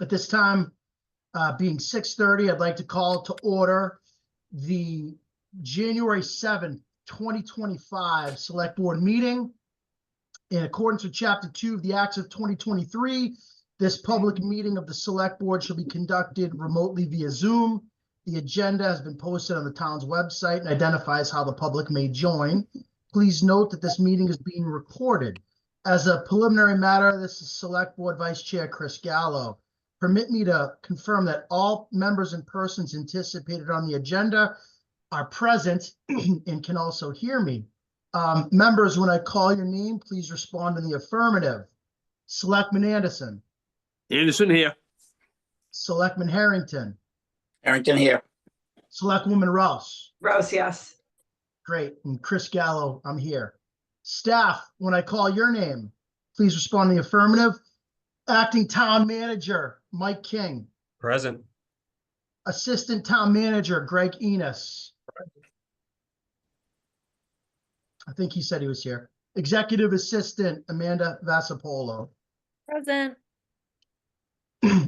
At this time, being 6:30, I'd like to call to order the January 7th, 2025 Select Board meeting. In accordance with Chapter 2 of the Acts of 2023, this public meeting of the Select Board shall be conducted remotely via Zoom. The agenda has been posted on the town's website and identifies how the public may join. Please note that this meeting is being recorded. As a preliminary matter, this is Select Board Vice Chair Chris Gallo. Permit me to confirm that all members and persons anticipated on the agenda are present and can also hear me. Members, when I call your name, please respond in the affirmative. Selectman Anderson. Anderson here. Selectman Harrington. Harrington here. Selectwoman Rouse. Rouse, yes. Great. And Chris Gallo, I'm here. Staff, when I call your name, please respond in the affirmative. Acting Town Manager Mike King. Present. Assistant Town Manager Greg Enos. I think he said he was here. Executive Assistant Amanda Vassapolo. Present.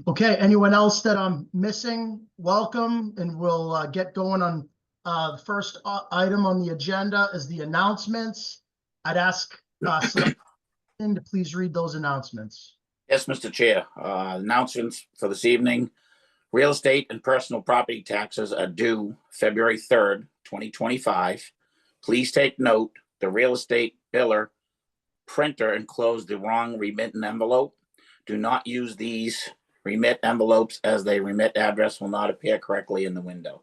Okay, anyone else that I'm missing, welcome, and we'll get going on the first item on the agenda is the announcements. I'd ask Selectman to please read those announcements. Yes, Mr. Chair. Announcements for this evening. Real estate and personal property taxes are due February 3rd, 2025. Please take note, the real estate biller printer enclosed the wrong remittance envelope. Do not use these remit envelopes as the remit address will not appear correctly in the window.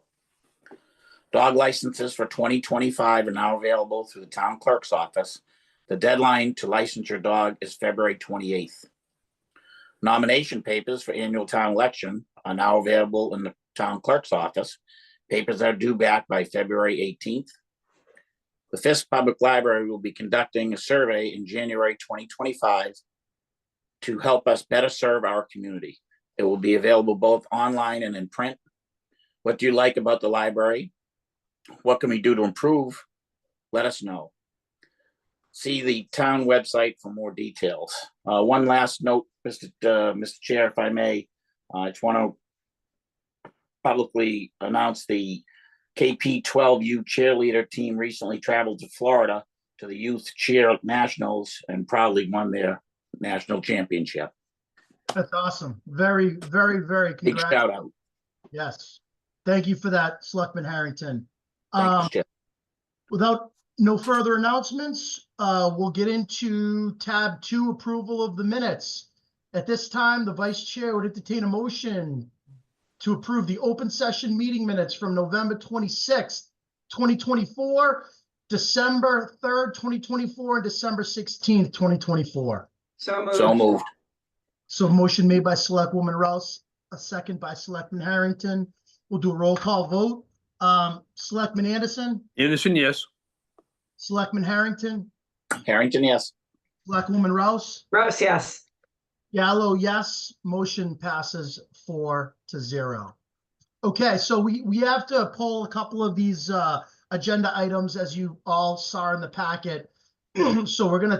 Dog licenses for 2025 are now available through the town clerk's office. The deadline to license your dog is February 28th. Nomination papers for annual town election are now available in the town clerk's office. Papers are due back by February 18th. The Fisk Public Library will be conducting a survey in January 2025 to help us better serve our community. It will be available both online and in print. What do you like about the library? What can we do to improve? Let us know. See the town website for more details. One last note, Mr. Chair, if I may, I just want to publicly announce the KP12U cheerleader team recently traveled to Florida to the Youth Cheer Nationals and proudly won their national championship. That's awesome. Very, very, very Big shout out. Yes. Thank you for that, Selectman Harrington. Thanks, Chair. Without no further announcements, we'll get into tab 2, approval of the minutes. At this time, the Vice Chair would entertain a motion to approve the open session meeting minutes from November 26th, 2024, December 3rd, 2024, and December 16th, 2024. So moved. So moved. So motion made by Selectwoman Rouse, a second by Selectman Harrington. We'll do a roll call vote. Selectman Anderson? Anderson, yes. Selectman Harrington? Harrington, yes. Selectwoman Rouse? Rouse, yes. Gallo, yes. Motion passes 4-0. Okay, so we have to pull a couple of these agenda items, as you all saw in the packet. So we're gonna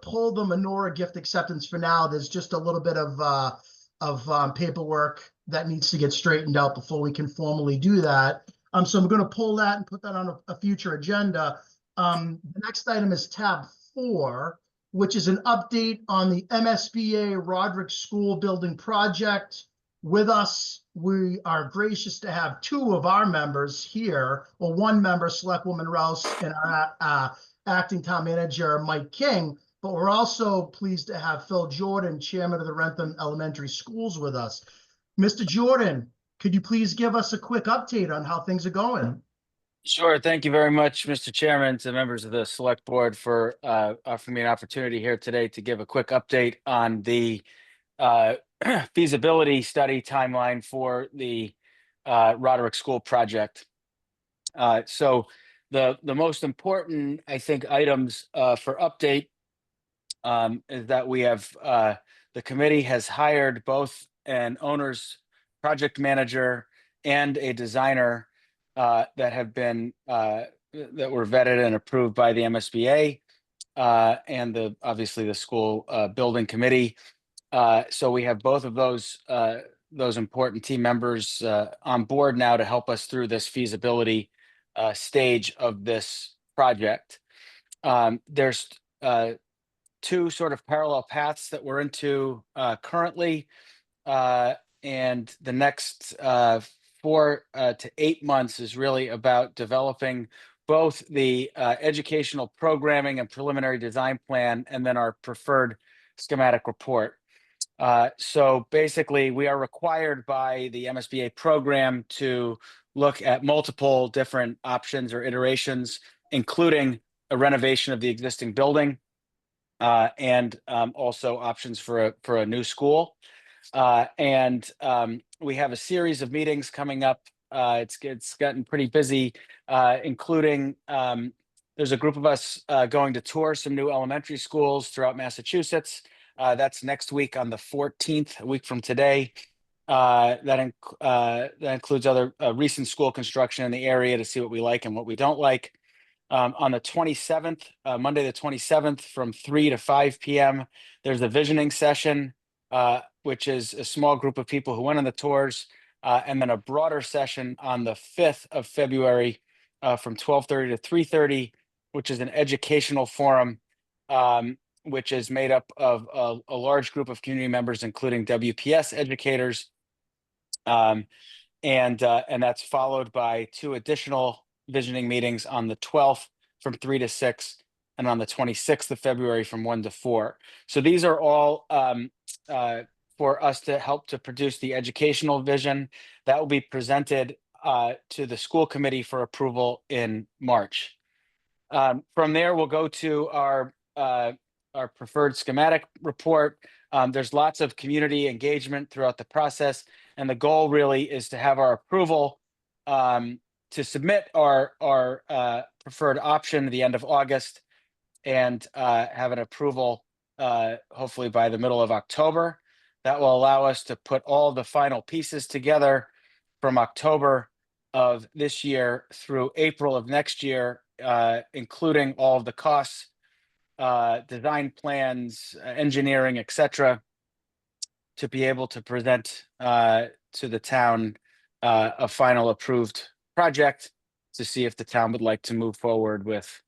pull the menorah gift acceptance for now. There's just a little bit of paperwork that needs to get straightened out before we can formally do that. So I'm gonna pull that and put that on a future agenda. The next item is tab 4, which is an update on the MSBA Roderick School Building Project. With us, we are gracious to have 2 of our members here, or 1 member, Selectwoman Rouse, and our Acting Town Manager, Mike King, but we're also pleased to have Phil Jordan, Chairman of the Wrentham Elementary Schools, with us. Mr. Jordan, could you please give us a quick update on how things are going? Sure. Thank you very much, Mr. Chairman, to members of the Select Board for offering me an opportunity here today to give a quick update on the feasibility study timeline for the Roderick School project. So the most important, I think, items for update is that we have the committee has hired both an owner's project manager and a designer that have been that were vetted and approved by the MSBA and obviously the school building committee. So we have both of those important team members on board now to help us through this feasibility stage of this project. There's two sort of parallel paths that we're into currently, and the next 4 to 8 months is really about developing both the educational programming and preliminary design plan, and then our preferred schematic report. So basically, we are required by the MSBA program to look at multiple different options or iterations, including a renovation of the existing building, and also options for a new school. And we have a series of meetings coming up. It's gotten pretty busy, including there's a group of us going to tour some new elementary schools throughout Massachusetts. That's next week on the 14th, a week from today. That includes other recent school construction in the area to see what we like and what we don't like. On the 27th, Monday the 27th, from 3 to 5 p.m., there's a visioning session, which is a small group of people who went on the tours, and then a broader session on the 5th of February from 12:30 to 3:30, which is an educational forum, which is made up of a large group of community members, including WPS educators. And that's followed by 2 additional visioning meetings on the 12th from 3 to 6, and on the 26th of February from 1 to 4. So these are all for us to help to produce the educational vision that will be presented to the school committee for approval in March. From there, we'll go to our preferred schematic report. There's lots of community engagement throughout the process, and the goal really is to have our approval to submit our preferred option at the end of August, and have an approval hopefully by the middle of October. That will allow us to put all the final pieces together from October of this year through April of next year, including all of the costs, design plans, engineering, etc., to be able to present to the town a final approved project to see if the town would like to move forward with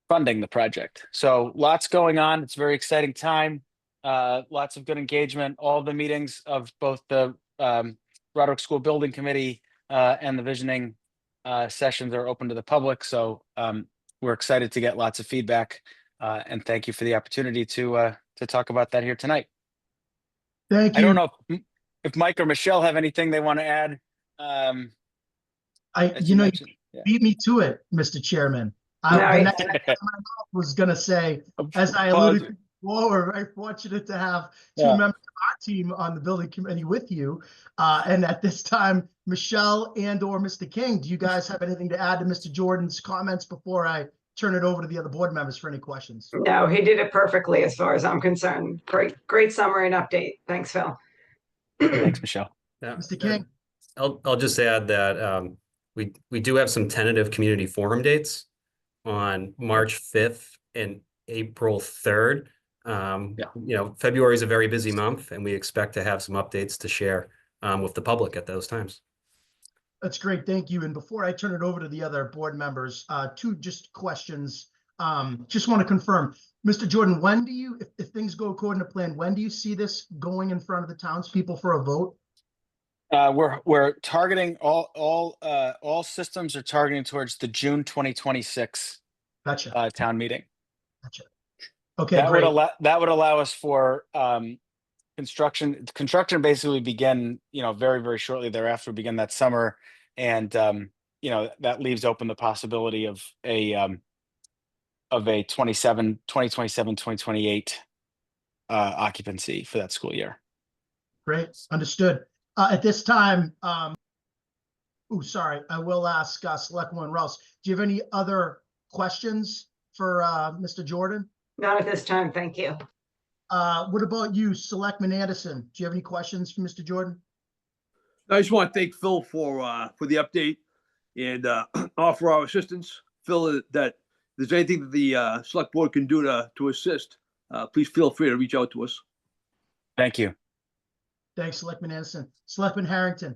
funding the project. So lots going on. It's a very exciting time. Lots of good engagement. All the meetings of both the Roderick School Building Committee and the visioning sessions are open to the public. So we're excited to get lots of feedback, and thank you for the opportunity to talk about that here tonight. Thank you. I don't know if Mike or Michelle have anything they want to add. You beat me to it, Mr. Chairman. The next thing I was going to say, as I alluded to before, we're very fortunate to have 2 members of our team on the building committee with you. And at this time, Michelle and or Mr. King, do you guys have anything to add to Mr. Jordan's comments before I turn it over to the other board members for any questions? No, he did it perfectly as far as I'm concerned. Great summary and update. Thanks, Phil. Thanks, Michelle. Mr. King? I'll just add that we do have some tentative community forum dates on March 5th and April 3rd. February is a very busy month, and we expect to have some updates to share with the public at those times. That's great. Thank you. And before I turn it over to the other board members, 2 just questions. Just want to confirm, Mr. Jordan, when do you, if things go according to plan, when do you see this going in front of the townspeople for a vote? We're targeting all systems are targeting towards the June 2026 Gotcha. Town meeting. Gotcha. Okay, that great. would allow us for construction. Construction basically begin, very, very shortly thereafter, begin that summer, and that leaves open the possibility of a 2027, 2028 occupancy for that school year. Great, understood. At this time, I will ask Selectwoman Rouse, do you have any other questions for Mr. Jordan? Not at this time, thank you. What about you, Selectman Anderson? Do you have any questions for Mr. Jordan? I just want to thank Phil for the update and offer our assistance. Phil, that if there's anything that the select board can do to assist, please feel free to reach out to us. Thank you. Thanks, Selectman Anderson. Selectman Harrington.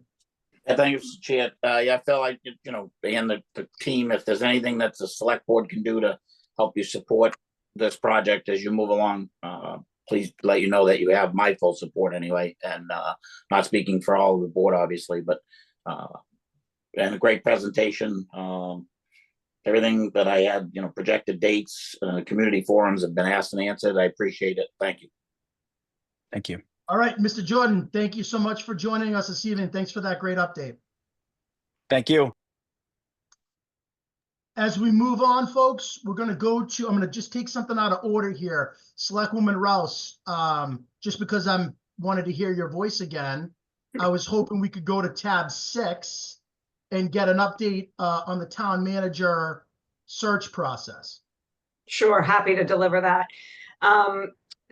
Yeah, thank you, Mr. Chair. Yeah, Phil, and the team, if there's anything that the select board can do to help you support this project as you move along, please let you know that you have my full support anyway, and not speaking for all of the board, obviously, but and a great presentation. Everything that I had, projected dates, community forums have been asked and answered. I appreciate it. Thank you. Thank you. All right, Mr. Jordan, thank you so much for joining us this evening. Thanks for that great update. Thank you. As we move on, folks, we're going to go to, I'm going to just take something out of order here. Selectwoman Rouse, just because I'm wanted to hear your voice again, I was hoping we could go to tab 6 and get an update on the town manager search process. Sure, happy to deliver that.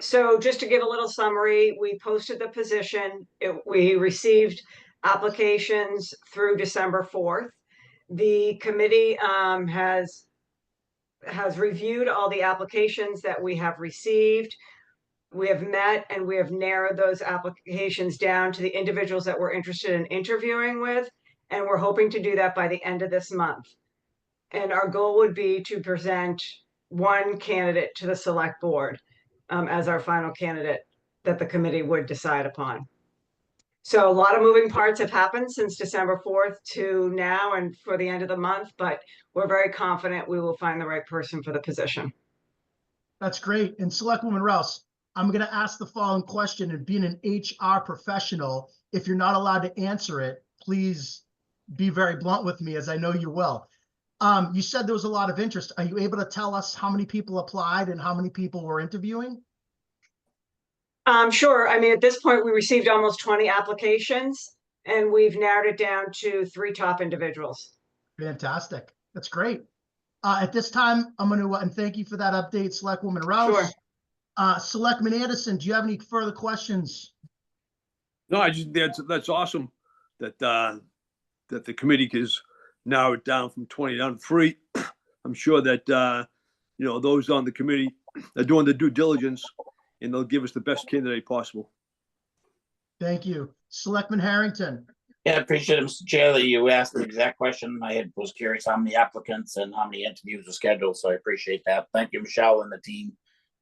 So just to give a little summary, we posted the position. We received applications through December 4th. The committee has reviewed all the applications that we have received. We have met and we have narrowed those applications down to the individuals that we're interested in interviewing with, and we're hoping to do that by the end of this month. And our goal would be to present one candidate to the select board as our final candidate that the committee would decide upon. So a lot of moving parts have happened since December 4th to now and for the end of the month, but we're very confident we will find the right person for the position. That's great. And Selectwoman Rouse, I'm going to ask the following question, and being an HR professional, if you're not allowed to answer it, please be very blunt with me, as I know you will. You said there was a lot of interest. Are you able to tell us how many people applied and how many people were interviewing? Sure. I mean, at this point, we received almost 20 applications, and we've narrowed it down to 3 top individuals. Fantastic. That's great. At this time, I'm going to, and thank you for that update, Selectwoman Rouse. Sure. Selectman Anderson, do you have any further questions? No, I just, that's awesome that, that the committee has narrowed it down from 20 down to 3. I'm sure that, those on the committee are doing the due diligence, and they'll give us the best candidate possible. Thank you. Selectman Harrington. Yeah, I appreciate it, Mr. Chair, that you asked the exact question. I was curious how many applicants and how many interviews were scheduled, so I appreciate that. Thank you, Michelle and the team.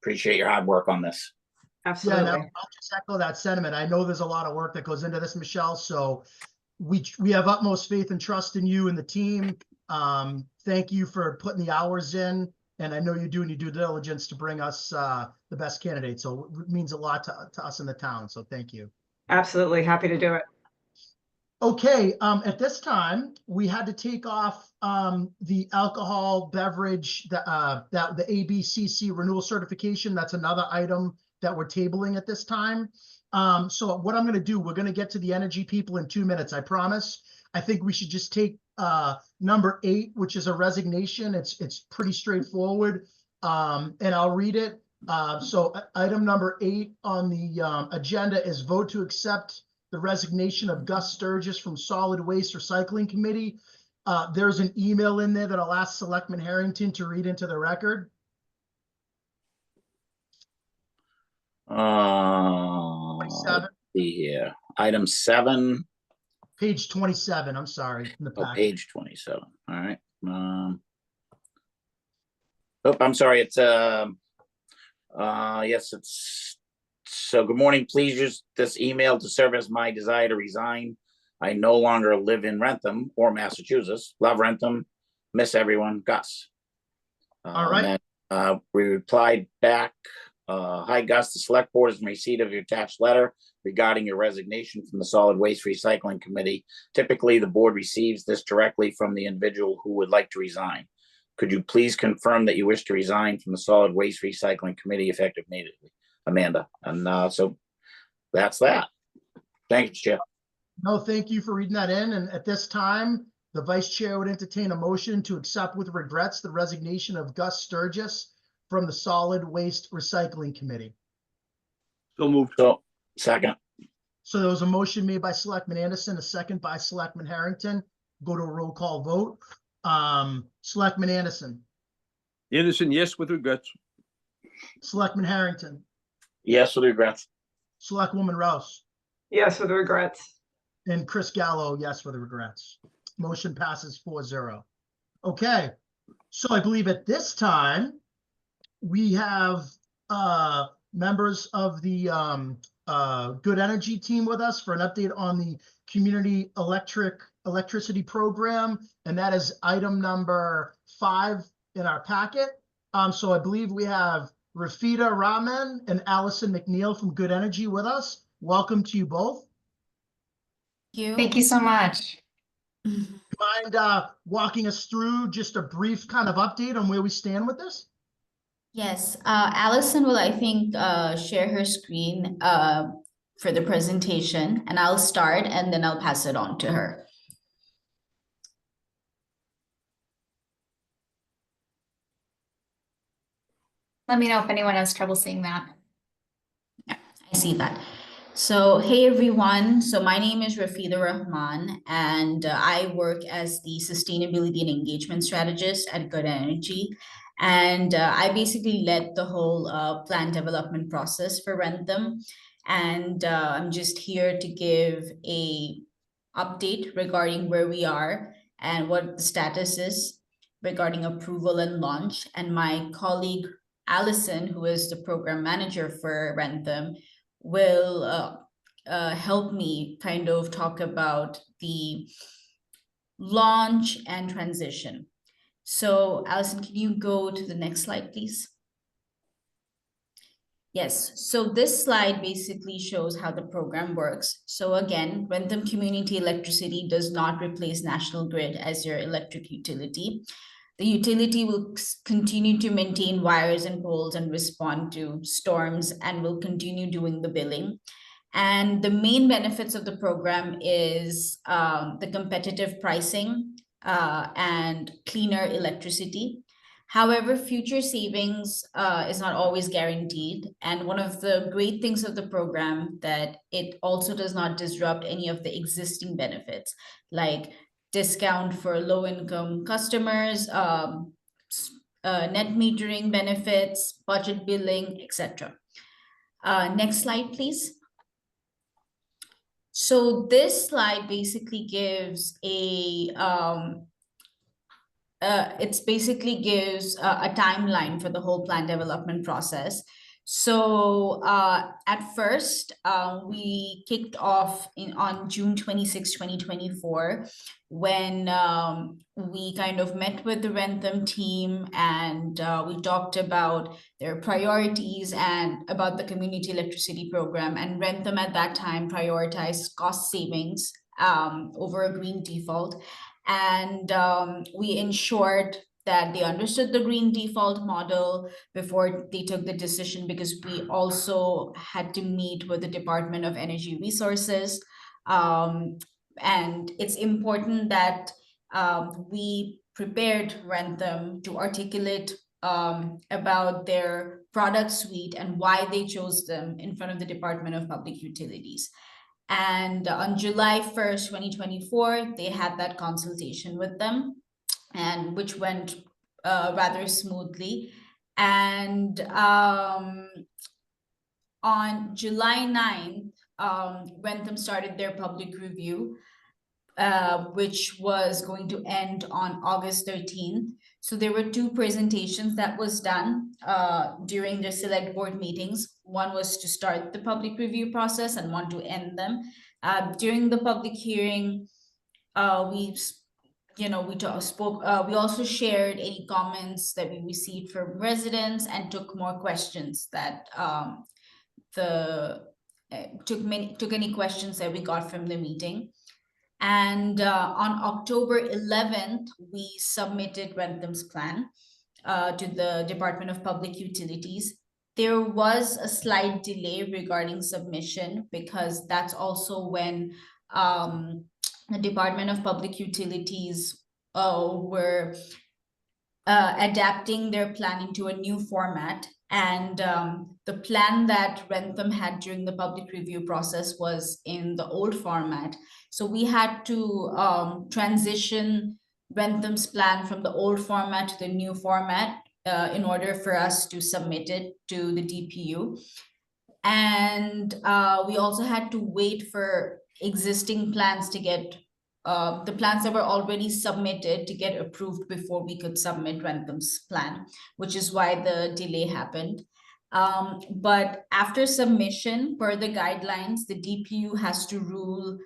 Appreciate your hard work on this. Absolutely. Yeah, I'll just echo that sentiment. I know there's a lot of work that goes into this, Michelle, so we have utmost faith and trust in you and the team. Thank you for putting the hours in, and I know you're doing your due diligence to bring us the best candidate, so it means a lot to us in the town, so thank you. Absolutely. Happy to do it. Okay, at this time, we had to take off the alcohol beverage, the ABCC renewal certification. That's another item that we're tabling at this time. So what I'm going to do, we're going to get to the energy people in 2 minutes, I promise. I think we should just take number 8, which is a resignation. It's pretty straightforward, and I'll read it. So item number 8 on the agenda is vote to accept the resignation of Gus Sturgis from Solid Waste Recycling Committee. There's an email in there that I'll ask Selectman Harrington to read into the record. Let's see here. Item 7. Page 27, I'm sorry, in the Oh, packet. page 27. All right. Oh, I'm sorry. It's yes, it's so. Good morning. Please use this email to serve as my desire to resign. I no longer live in Wrentham or Massachusetts. Love Wrentham. Miss everyone. Gus. All right. Then, we replied back. Hi, Gus. The select board is in receipt of your attached letter regarding your resignation from the Solid Waste Recycling Committee. Typically, the board receives this directly from the individual who would like to resign. Could you please confirm that you wish to resign from the Solid Waste Recycling Committee effective immediately? Amanda. And so that's that. Thank you, Chair. No, thank you for reading that in. And at this time, the vice chair would entertain a motion to accept with regrets the resignation of Gus Sturgis from the Solid Waste Recycling Committee. So moved. So, second. So there was a motion made by Selectman Anderson, a second by Selectman Harrington. Go to a roll call vote. Selectman Anderson, Anderson, yes, with regrets. Selectman Harrington, Yes, with regrets. Selectwoman Rouse, Yes, with regrets. and Chris Gallo, yes, with regrets. Motion passes 4-0. Okay, so I believe at this time, we have members of the Good Energy team with us for an update on the community electricity program, and that is item number 5 in our packet. So I believe we have Rafida Rahman and Allison McNeil from Good Energy with us. Welcome to you both. Thank you so much. Mind walking us through just a brief kind of update on where we stand with this? Yes, Allison will, I think, share her screen for the presentation, and I'll start and then I'll pass it on to her. Let me know if anyone has trouble seeing that. I see that. So, hey everyone. So my name is Rafida Rahman, and I work as the Sustainability and Engagement Strategist at Good Energy. And I basically led the whole plan development process for Wrentham. And I'm just here to give a update regarding where we are and what the status is regarding approval and launch. And my colleague, Allison, who is the program manager for Wrentham, will help me kind of talk about the launch and transition. So Allison, can you go to the next slide, please? Yes, so this slide basically shows how the program works. So again, Wrentham Community Electricity does not replace National Grid as your electric utility. The utility will continue to maintain wires and poles and respond to storms and will continue doing the billing. And the main benefits of the program is the competitive pricing and cleaner electricity. However, future savings is not always guaranteed. And one of the great things of the program that it also does not disrupt any of the existing benefits, like discount for low-income customers, net metering benefits, budget billing, etc. Next slide, please. So this slide basically gives a a timeline for the whole plan development process. So at first, we kicked off on June 26, 2024, when we kind of met with the Wrentham team and we talked about their priorities and about the community electricity program. And Wrentham at that time prioritized cost savings over a green default. And we ensured that they understood the green default model before they took the decision, because we also had to meet with the Department of Energy Resources. And it's important that we prepared Wrentham to articulate about their product suite and why they chose them in front of the Department of Public Utilities. And on July 1st, 2024, they had that consultation with them, and which went rather smoothly. And on July 9th, Wrentham started their public review, which was going to end on August 13th. So there were 2 presentations that was done during the select board meetings. One was to start the public review process and one to end them. During the public hearing, we also shared any comments that we received from residents and took more questions that took any questions that we got from the meeting. And on October 11th, we submitted Wrentham's plan to the Department of Public Utilities. There was a slight delay regarding submission because that's also when the Department of Public Utilities were adapting their plan into a new format. And the plan that Wrentham had during the public review process was in the old format. So we had to transition Wrentham's plan from the old format to the new format in order for us to submit it to the DPU. And we also had to wait for existing plans to get the plans that were already submitted to get approved before we could submit Wrentham's plan, which is why the delay happened. But after submission, per the guidelines, the DPU has to rule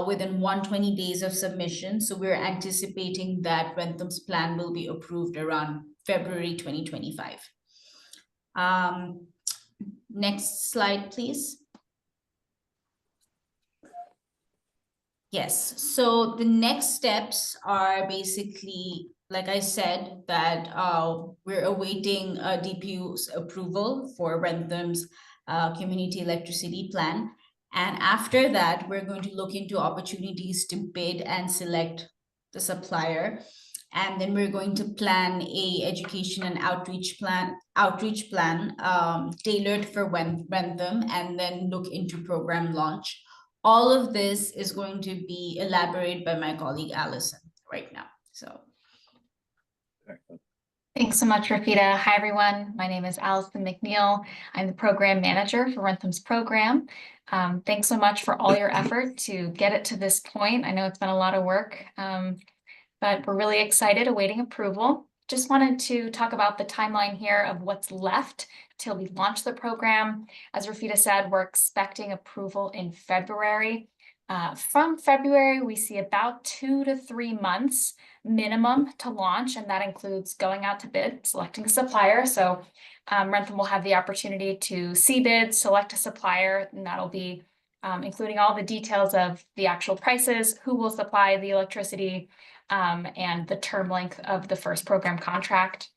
within 120 days of submission. So we're anticipating that Wrentham's plan will be approved around February 2025. Next slide, please. Yes, so the next steps are basically, like I said, that we're awaiting DPU's approval for Wrentham's community electricity plan. And after that, we're going to look into opportunities to bid and select the supplier. And then we're going to plan a education and outreach plan tailored for Wrentham, and then look into program launch. All of this is going to be elaborated by my colleague Allison right now. So. Thanks so much, Rafita. Hi, everyone. My name is Allison McNeil. I'm the program manager for Wrentham's program. Thanks so much for all your effort to get it to this point. I know it's been a lot of work, but we're really excited awaiting approval. Just wanted to talk about the timeline here of what's left till we launch the program. As Rafita said, we're expecting approval in February. From February, we see about 2 to 3 months minimum to launch, and that includes going out to bid, selecting a supplier. So Wrentham will have the opportunity to see bids, select a supplier, and that'll be including all the details of the actual prices, who will supply the electricity, and the term length of the first program contract.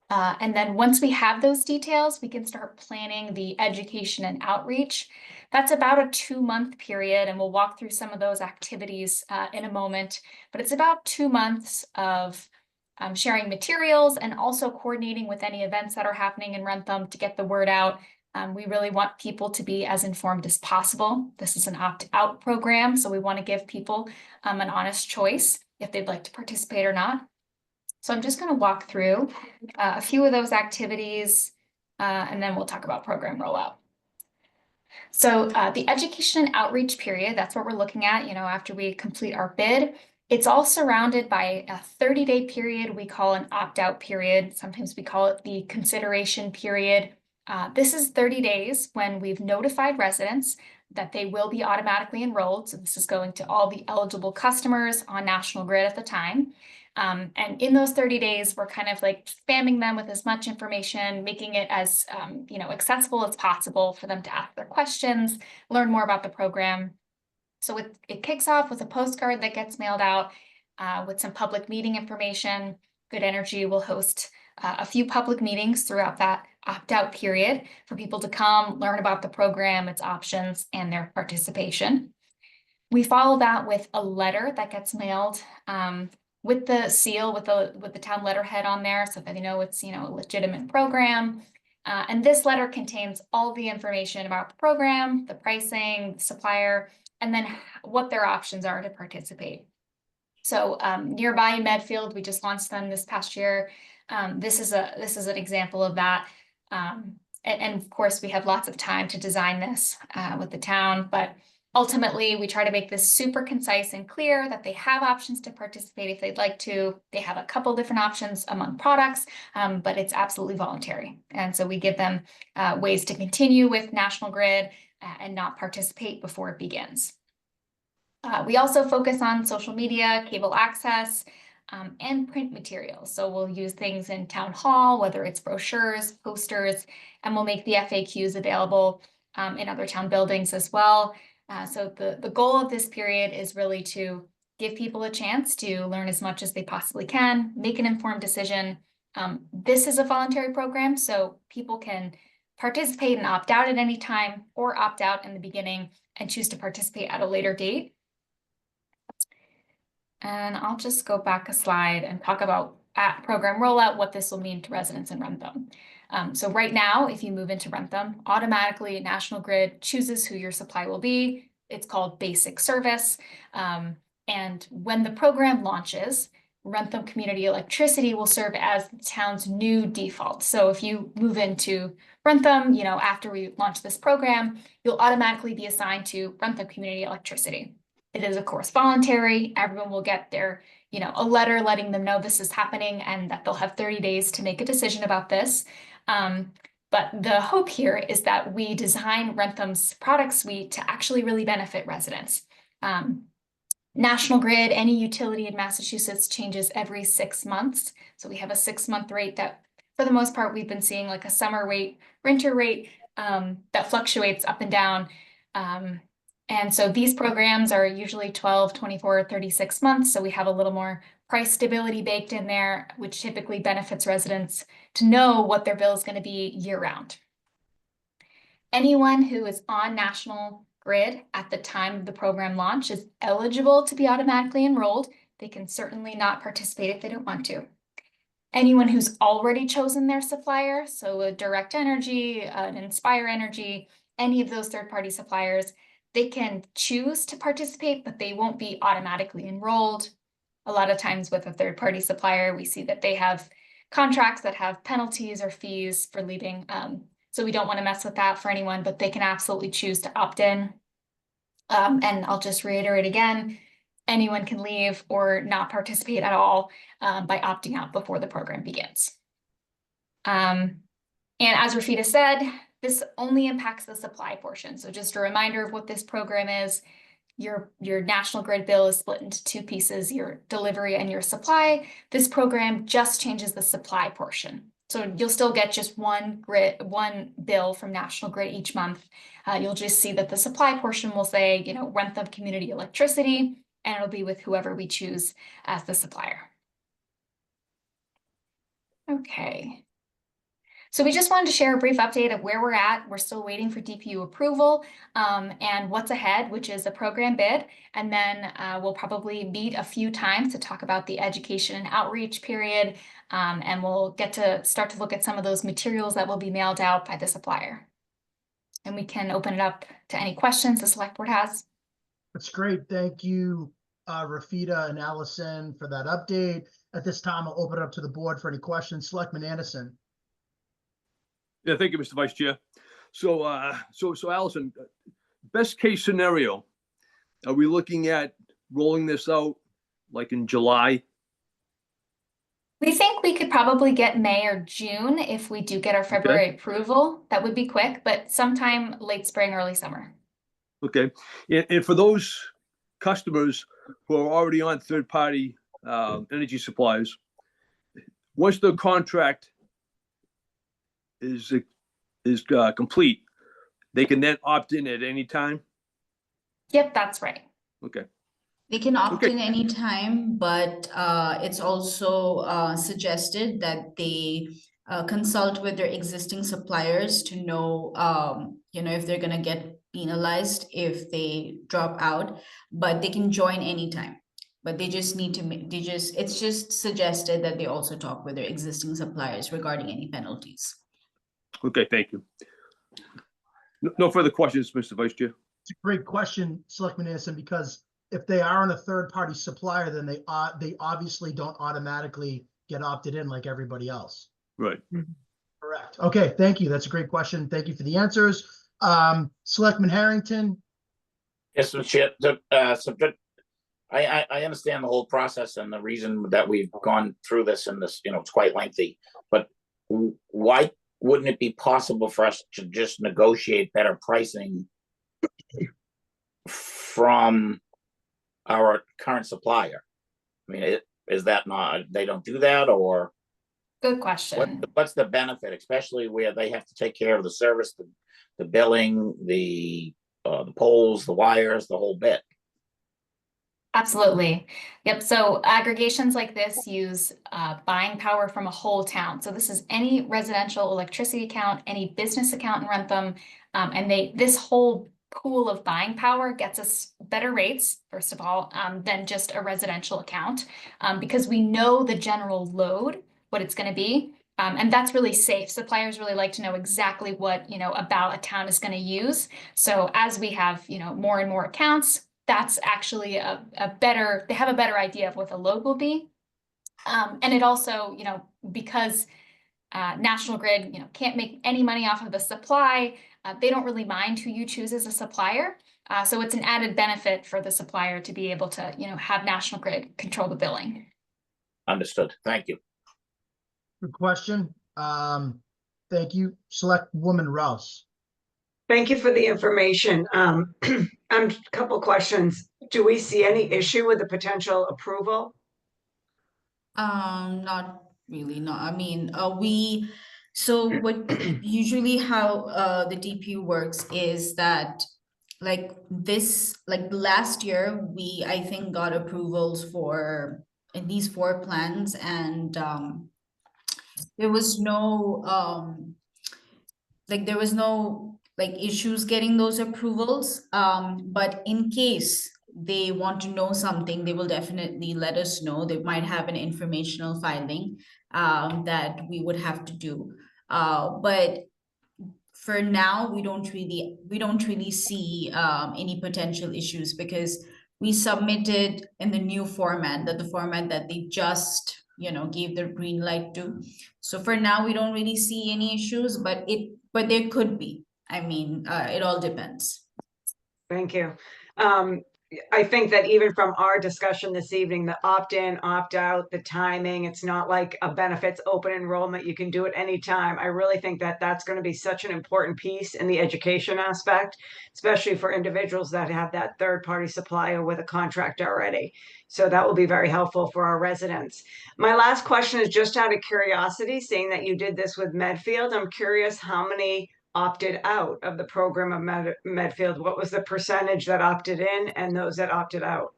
And then once we have those details, we can start planning the education and outreach. That's about a 2-month period, and we'll walk through some of those activities in a moment. But it's about 2 months of sharing materials and also coordinating with any events that are happening in Wrentham to get the word out. We really want people to be as informed as possible. This is an opt-out program, so we want to give people an honest choice if they'd like to participate or not. So I'm just going to walk through a few of those activities, and then we'll talk about program rollout. So the education and outreach period, that's what we're looking at, after we complete our bid. It's all surrounded by a 30-day period we call an opt-out period. Sometimes we call it the consideration period. This is 30 days when we've notified residents that they will be automatically enrolled. So this is going to all the eligible customers on National Grid at the time. And in those 30 days, we're kind of like spamming them with as much information, making it as accessible as possible for them to ask their questions, learn more about the program. So it kicks off with a postcard that gets mailed out with some public meeting information. Good Energy will host a few public meetings throughout that opt-out period for people to come learn about the program, its options, and their participation. We follow that with a letter that gets mailed with the seal, with the town letterhead on there, so that they know it's a legitimate program. And this letter contains all the information about the program, the pricing, the supplier, and then what their options are to participate. So nearby in Medfield, we just launched them this past year. This is an example of that. And of course, we have lots of time to design this with the town, but ultimately, we try to make this super concise and clear that they have options to participate if they'd like to. They have a couple different options among products, but it's absolutely voluntary. And so we give them ways to continue with National Grid and not participate before it begins. We also focus on social media, cable access, and print materials. So we'll use things in town hall, whether it's brochures, posters, and we'll make the FAQs available in other town buildings as well. So the goal of this period is really to give people a chance to learn as much as they possibly can, make an informed decision. This is a voluntary program, so people can participate and opt out at any time or opt out in the beginning and choose to participate at a later date. And I'll just go back a slide and talk about at program rollout, what this will mean to residents in Wrentham. So right now, if you move into Wrentham, automatically National Grid chooses who your supply will be. It's called basic service. And when the program launches, Wrentham Community Electricity will serve as the town's new default. So if you move into Wrentham, after we launch this program, you'll automatically be assigned to Wrentham Community Electricity. It is, of course, voluntary. Everyone will get their, a letter letting them know this is happening and that they'll have 30 days to make a decision about this. But the hope here is that we design Wrentham's product suite to actually really benefit residents. National Grid, any utility in Massachusetts changes every 6 months. So we have a 6-month rate that, for the most part, we've been seeing like a summer rate, winter rate that fluctuates up and down. And so these programs are usually 12, 24, 36 months. So we have a little more price stability baked in there, which typically benefits residents to know what their bill is going to be year round. Anyone who is on National Grid at the time of the program launch is eligible to be automatically enrolled. They can certainly not participate if they don't want to. Anyone who's already chosen their supplier, so a Direct Energy, an Inspire Energy, any of those third-party suppliers, they can choose to participate, but they won't be automatically enrolled. A lot of times with a third-party supplier, we see that they have contracts that have penalties or fees for leaving. So we don't want to mess with that for anyone, but they can absolutely choose to opt in. And I'll just reiterate again, anyone can leave or not participate at all by opting out before the program begins. And as Rafita said, this only impacts the supply portion. So just a reminder of what this program is. Your National Grid bill is split into 2 pieces, your delivery and your supply. This program just changes the supply portion. So you'll still get just one bill from National Grid each month. You'll just see that the supply portion will say, Wrentham Community Electricity, and it'll be with whoever we choose as the supplier. Okay. So we just wanted to share a brief update of where we're at. We're still waiting for DPU approval and what's ahead, which is a program bid. And then we'll probably meet a few times to talk about the education and outreach period. And we'll get to start to look at some of those materials that will be mailed out by the supplier. And we can open it up to any questions the select board has. That's great. Thank you, Rafita and Allison, for that update. At this time, I'll open it up to the board for any questions. Selectman Anderson. Yeah, thank you, Mr. Vice Chair. So, Allison, best case scenario, are we looking at rolling this out like in July? We think we could probably get May or June if we do get our February approval. That would be quick, but sometime late spring, early summer. Okay. And for those customers who are already on third-party energy suppliers, once the contract is complete, they can then opt in at any time? Yep, that's right. Okay. They can opt in anytime, but it's also suggested that they consult with their existing suppliers to know, if they're going to get penalized if they drop out, but they can join anytime. But they just need to, it's just suggested that they also talk with their existing suppliers regarding any penalties. Okay, thank you. No further questions, Mr. Vice Chair. It's a great question, Selectman Anderson, because if they are on a third-party supplier, then they obviously don't automatically get opted in like everybody else. Right. Correct. Okay, thank you. That's a great question. Thank you for the answers. Selectman Harrington. Yes, Mr. Chair. I understand the whole process and the reason that we've gone through this, and this, it's quite lengthy, but why wouldn't it be possible for us to just negotiate better pricing from our current supplier? I mean, is that not, they don't do that, or? Good question. What's the benefit, especially where they have to take care of the service, the billing, the poles, the wires, the whole bit? Absolutely. Yep. So aggregations like this use buying power from a whole town. So this is any residential electricity account, any business account in Wrentham, and this whole pool of buying power gets us better rates, first of all, than just a residential account, because we know the general load, what it's going to be. And that's really safe. Suppliers really like to know exactly what, about a town is going to use. So as we have, more and more accounts, that's actually they have a better idea of what the load will be. And it also, because National Grid, can't make any money off of the supply, they don't really mind who you choose as a supplier. So it's an added benefit for the supplier to be able to, have National Grid control the billing. Understood. Thank you. Good question. Thank you. Select Woman Rouse. Thank you for the information. A couple questions. Do we see any issue with the potential approval? Not really, no, I mean, so what usually how the DP works is that like last year, I think got approvals for at least 4 plans, and there was no issues getting those approvals. But in case they want to know something, they will definitely let us know. They might have an informational filing that we would have to do. But for now, we don't really see any potential issues, because we submitted in the new format, the format that they just gave the green light to. So for now, we don't really see any issues, but there could be. I mean, it all depends. Thank you. I think that even from our discussion this evening, the opt-in, opt-out, the timing, it's not like a benefits open enrollment. You can do it anytime. I really think that that's going to be such an important piece in the education aspect, especially for individuals that have that third-party supplier with a contract already. So that will be very helpful for our residents. My last question is just out of curiosity, seeing that you did this with Medfield. I'm curious how many opted out of the program of Medfield. What was the percentage that opted in and those that opted out?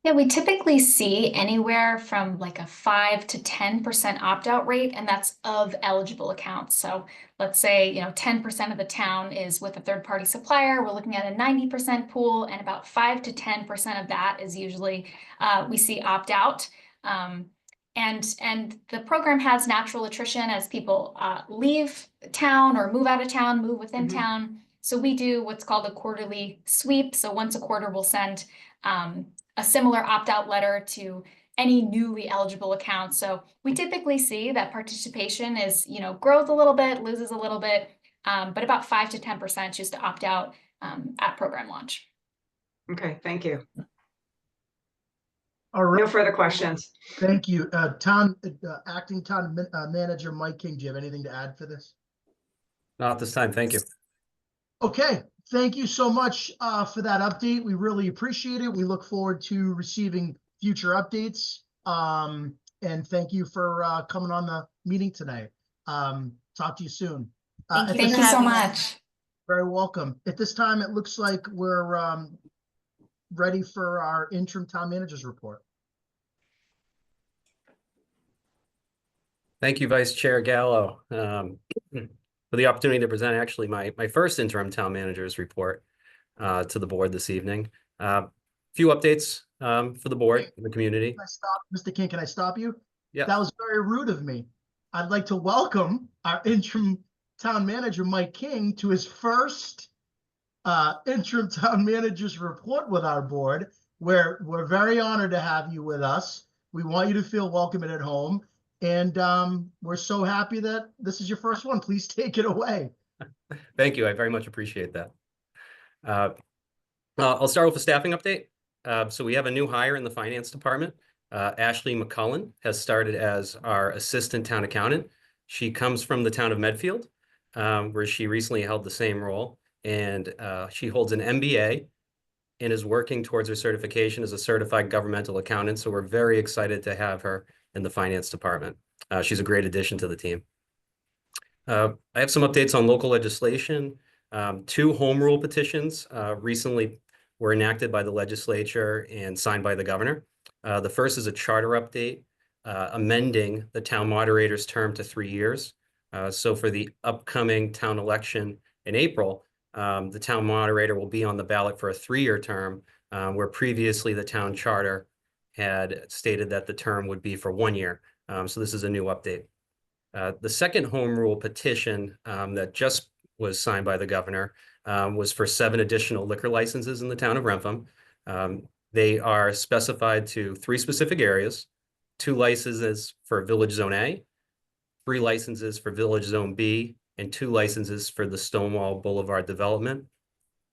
Yeah, we typically see anywhere from like a 5 to 10% opt-out rate, and that's of eligible accounts. So let's say, 10% of the town is with a third-party supplier. We're looking at a 90% pool, and about 5 to 10% of that is usually we see opt-out. And the program has natural attrition as people leave town or move out of town, move within town. So we do what's called a quarterly sweep. So once a quarter, we'll send a similar opt-out letter to any newly eligible accounts. So we typically see that participation is, grows a little bit, loses a little bit, but about 5 to 10% choose to opt out at program launch. Okay, thank you. All right. No further questions. Thank you. Acting Town Manager Mike King, do you have anything to add for this? Not this time. Thank you. Okay, thank you so much for that update. We really appreciate it. We look forward to receiving future updates. And thank you for coming on the meeting tonight. Talk to you soon. Thank you so much. Very welcome. At this time, it looks like we're ready for our interim town manager's report. Thank you, Vice Chair Gallo, for the opportunity to present actually my first interim town manager's report to the board this evening. Few updates for the board and the community. Mr. King, can I stop you? Yeah. That was very rude of me. I'd like to welcome our interim town manager, Mike King, to his first interim town manager's report with our board. We're very honored to have you with us. We want you to feel welcome and at home. And we're so happy that this is your first one. Please take it away. Thank you. I very much appreciate that. I'll start with a staffing update. So we have a new hire in the finance department. Ashley McCullen has started as our assistant town accountant. She comes from the town of Medfield, where she recently held the same role. And she holds an MBA and is working towards her certification as a certified governmental accountant. So we're very excited to have her in the finance department. She's a great addition to the team. I have some updates on local legislation. 2 home rule petitions recently were enacted by the legislature and signed by the governor. The first is a charter update amending the town moderator's term to 3 years. So for the upcoming town election in April, the town moderator will be on the ballot for a 3-year term, where previously the town charter had stated that the term would be for 1 year. So this is a new update. The second home rule petition that just was signed by the governor was for 7 additional liquor licenses in the town of Wrentham. They are specified to 3 specific areas. 2 licenses for Village Zone A, 3 licenses for Village Zone B, and 2 licenses for the Stonewall Boulevard development.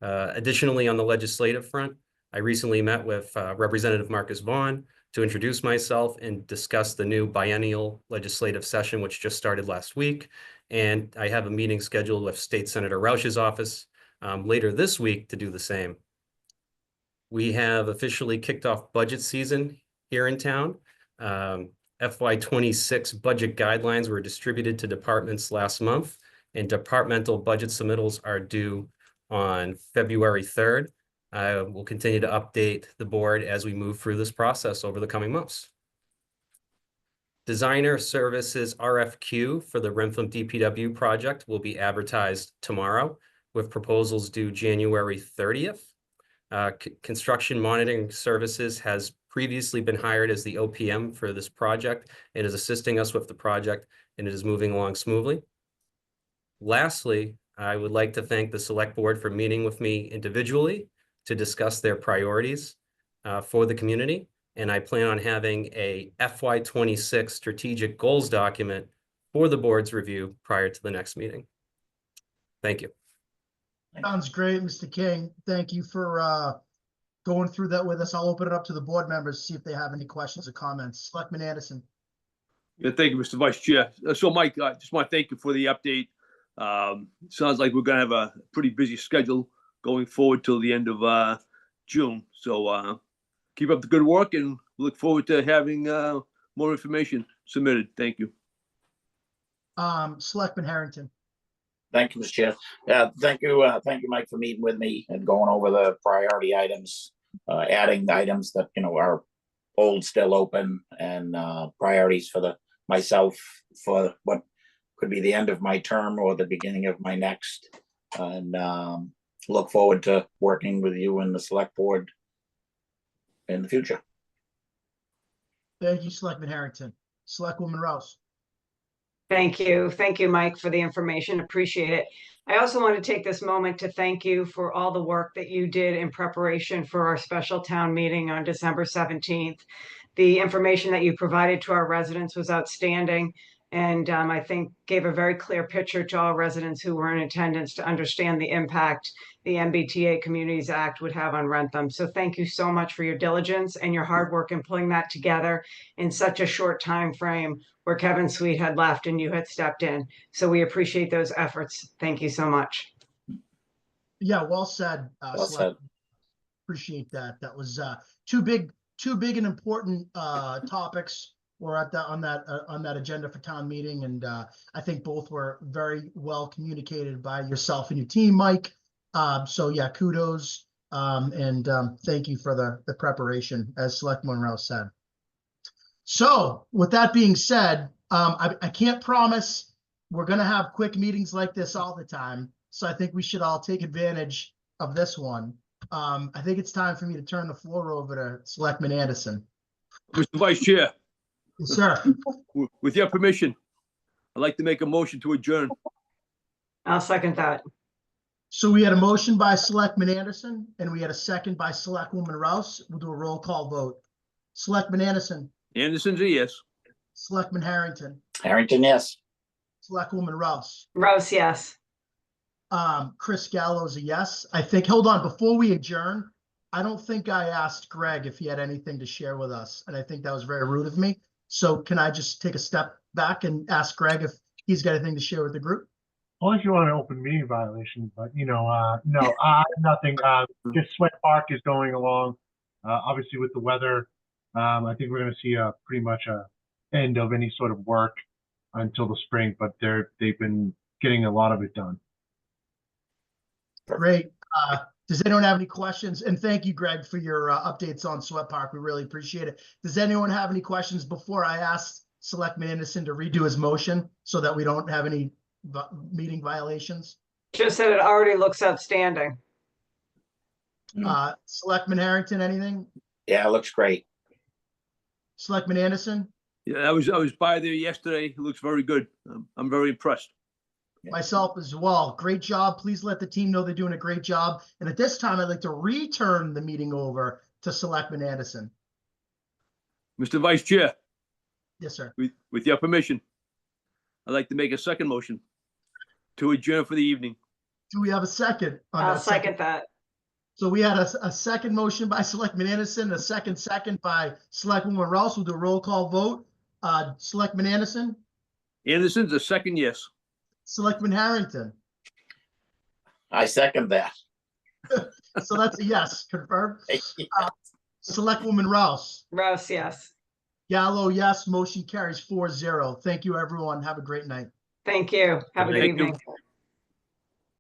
Additionally, on the legislative front, I recently met with Representative Marcus Vaughn to introduce myself and discuss the new biennial legislative session, which just started last week. And I have a meeting scheduled with State Senator Roush's office later this week to do the same. We have officially kicked off budget season here in town. FY26 budget guidelines were distributed to departments last month, and departmental budget submittals are due on February 3rd. I will continue to update the board as we move through this process over the coming months. Designer Services RFQ for the Wrentham DPW project will be advertised tomorrow with proposals due January 30th. Construction Monitoring Services has previously been hired as the OPM for this project and is assisting us with the project, and it is moving along smoothly. Lastly, I would like to thank the Select Board for meeting with me individually to discuss their priorities for the community. And I plan on having a FY26 strategic goals document for the board's review prior to the next meeting. Thank you. Sounds great, Mr. King. Thank you for going through that with us. I'll open it up to the board members, see if they have any questions or comments. Selectman Anderson. Yeah, thank you, Mr. Vice Chair. So Mike, I just want to thank you for the update. Sounds like we're going to have a pretty busy schedule going forward till the end of June. So keep up the good work and look forward to having more information submitted. Thank you. Selectman Harrington. Thank you, Mr. Chair. Yeah, thank you, Mike, for meeting with me and going over the priority items, adding items that, are old, still open, and priorities for myself for what could be the end of my term or the beginning of my next. And look forward to working with you and the Select Board in the future. Thank you, Selectman Harrington. Selectwoman Rouse. Thank you. Thank you, Mike, for the information. Appreciate it. I also want to take this moment to thank you for all the work that you did in preparation for our special town meeting on December 17th. The information that you provided to our residents was outstanding, and I think gave a very clear picture to all residents who were in attendance to understand the impact the MBTA Communities Act would have on Wrentham. So thank you so much for your diligence and your hard work in pulling that together in such a short time frame where Kevin Sweet had left and you had stepped in. So we appreciate those efforts. Thank you so much. Yeah, well said. Well said. Appreciate that. That was two big and important topics were on that agenda for town meeting, and I think both were very well communicated by yourself and your team, Mike. So yeah, kudos and thank you for the preparation, as Selectman Rouse said. So with that being said, I can't promise we're going to have quick meetings like this all the time. So I think we should all take advantage of this one. I think it's time for me to turn the floor over to Selectman Anderson. Mr. Vice Chair. Yes, sir. With your permission, I'd like to make a motion to adjourn. I'll second that. So we had a motion by Selectman Anderson and we had a second by Selectwoman Rouse. We'll do a roll call vote. Selectman Anderson. Anderson's a yes. Selectman Harrington. Harrington, yes. Selectwoman Rouse. Rouse, yes. Chris Gallo's a yes. I think, hold on, before we adjourn, I don't think I asked Greg if he had anything to share with us. And I think that was very rude of me. So can I just take a step back and ask Greg if he's got anything to share with the group? Only if you want an open meeting violation, but no, nothing. Just Sweat Park is going along. Obviously with the weather, I think we're going to see pretty much a end of any sort of work until the spring, but they've been getting a lot of it done. Great. Does anyone have any questions? And thank you, Greg, for your updates on Sweat Park. We really appreciate it. Does anyone have any questions before I ask Selectman Anderson to redo his motion so that we don't have any meeting violations? Just said it already looks outstanding. Selectman Harrington, anything? Yeah, it looks great. Selectman Anderson? Yeah, I was by there yesterday. It looks very good. I'm very impressed. Myself as well. Great job. Please let the team know they're doing a great job. And at this time, I'd like to return the meeting over to Selectman Anderson. Mr. Vice Chair. Yes, sir. With your permission, I'd like to make a second motion to adjourn for the evening. Do we have a second on I'll that second that. So we had a second motion by Selectman Anderson, a second by Selectwoman Rouse. We'll do a roll call vote. Selectman Anderson, Anderson's a second yes. Selectman Harrington. I second that. So that's a yes, confirmed. Selectwoman Rouse. Rouse, yes. Gallo, yes. Motion carries 4-0. Thank you, everyone. Have a great night. Thank you. Have a good Thank you. evening.